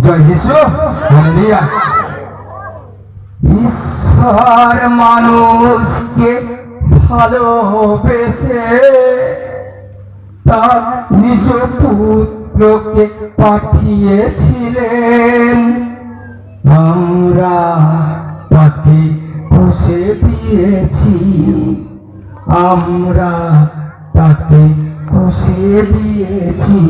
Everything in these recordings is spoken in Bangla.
জয় যিশু, হালেলুয়া। ঈশ্বর মানুষকে ভালোবেসে তার নিজ পুত্রকে পাঠিয়েছিলেন। আমরা তাকে পুষে দিয়েছি, আমরা তাকে পুষে দিয়েছি।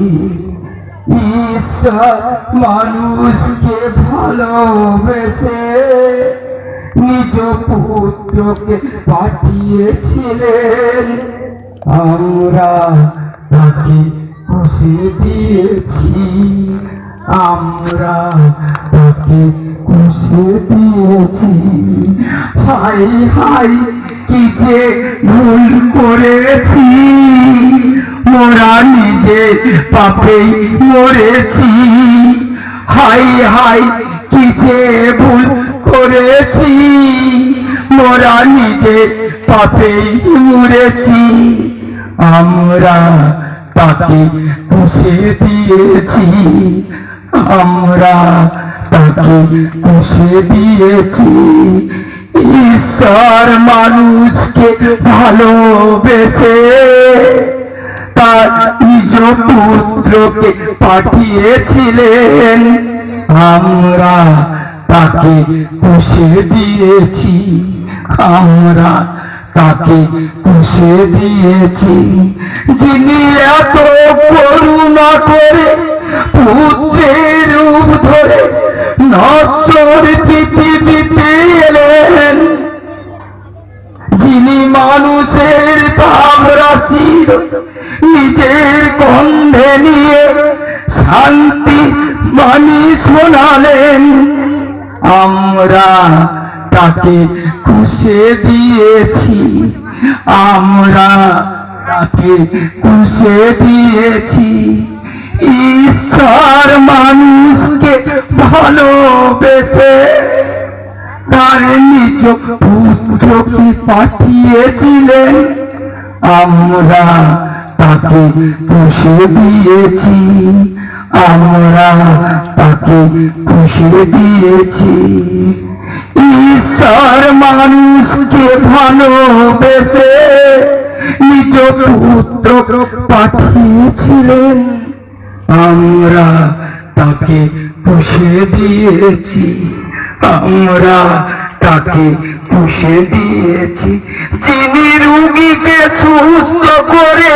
ঈশ্বর মানুষকে ভালোবেসে নিজ পুত্রকে পাঠিয়েছিলেন। আমরা তাকে পুষে দিয়েছি, আমরা তাকে পুষে দিয়েছি। হাই হাই কি যে ভুল করেছি, মোরা নিজে পাপে মরেছি। হাই হাই কি যে ভুল করেছি, মোরা নিজে পাপে মরেছি। আমরা তাকে পুষে দিয়েছি, আমরা তাকে পুষে দিয়েছি। ঈশ্বর মানুষকে ভালোবেসে তার নিজ পুত্রকে পাঠিয়েছিলেন। আমরা তাকে পুষে দিয়েছি, আমরা তাকে পুষে দিয়েছি। যিনি এত করুণা করে পুত্রের রূপ ধরে নশ্বর পৃথিবীতে এলেন, যিনি মানুষের পাপ রাশি নিজের কণ্ঠে নিয়ে শান্তি বাণী শোনালেন। আমরা তাকে পুষে দিয়েছি, আমরা তাকে পুষে দিয়েছি। ঈশ্বর মানুষকে ভালোবেসে তার নিজ পুত্রকে পাঠিয়েছিলেন। আমরা তাকে পুষে দিয়েছি, আমরা তাকে পুষে দিয়েছি। ঈশ্বর মানুষকে ভালোবেসে নিজ পুত্র পাঠিয়েছিলেন। আমরা তাকে পুষে দিয়েছি, আমরা তাকে পুষে দিয়েছি। যিনি রোগীকে সুস্থ করে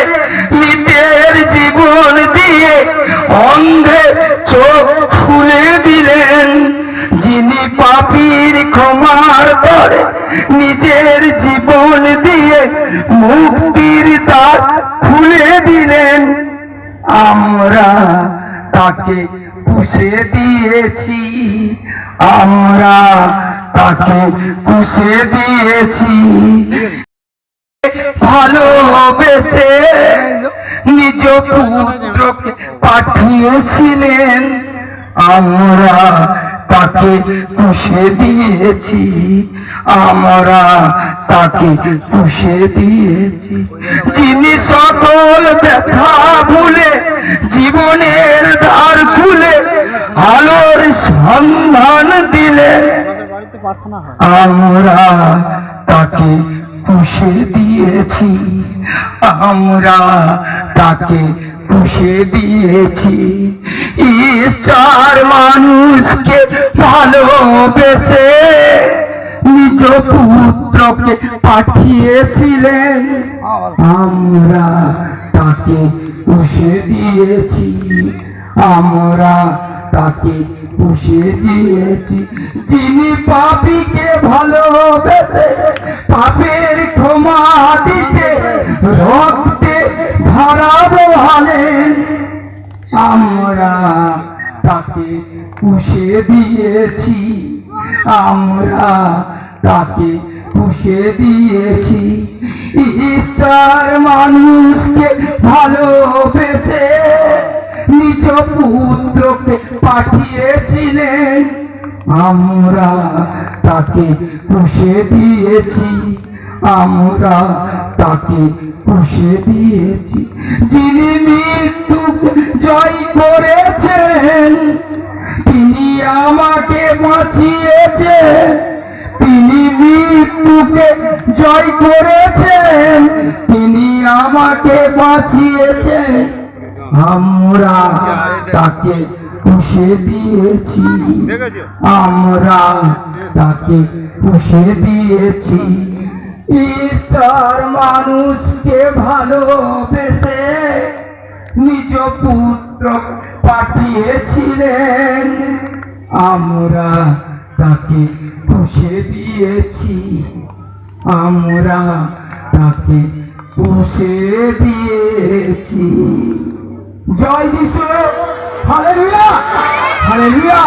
নিজের জীবন দিয়ে অন্ধের চোখ খুলে দিলেন, যিনি পাপীর ক্ষমার করে নিজের জীবন দিয়ে মুক্তির দ্বার খুলে দিলেন। আমরা তাকে পুষে দিয়েছি, আমরা তাকে পুষে দিয়েছি। ভালোবেসে নিজ পুত্রকে পাঠিয়েছিলেন। আমরা তাকে পুষে দিয়েছি, আমরা তাকে পুষে দিয়েছি। যিনি সকল ব্যথা ভুলে জীবনের দ্বার খুলে আলোর সন্ধান দিলে, আমরা তাকে পুষে দিয়েছি, আমরা তাকে পুষে দিয়েছি। ঈশ্বর মানুষকে ভালোবেসে নিজ পুত্রকে পাঠিয়েছিলেন। আমরা তাকে পুষে দিয়েছি, আমরা তাকে পুষে দিয়েছি। যিনি পাপীকে ভালোবেসে পাপের ক্ষমা দিতে রক্তে ধরাবো হালেন, আমরা তাকে পুষে দিয়েছি, আমরা তাকে পুষে দিয়েছি। ঈশ্বর মানুষকে ভালোবেসে নিজ পুত্রকে পাঠিয়েছিলেন। আমরা তাকে পুষে দিয়েছি, আমরা তাকে পুষে দিয়েছি। যিনি মৃত্যুকে জয় করেছেন তিনি আমাকে বাঁচিয়েছেন, তিনি মৃত্যুকে জয় করেছেন তিনি আমাকে বাঁচিয়েছেন। আমরা তাকে পুষে দিয়েছি, আমরা তাকে পুষে দিয়েছি। ঈশ্বর মানুষকে ভালোবেসে নিজ পুত্র পাঠিয়েছিলেন, আমরা তাকে পুষে দিয়েছি, আমরা তাকে পুষে দিয়েছি। জয় যিশু, হালেলুয়া, হালেলুয়া।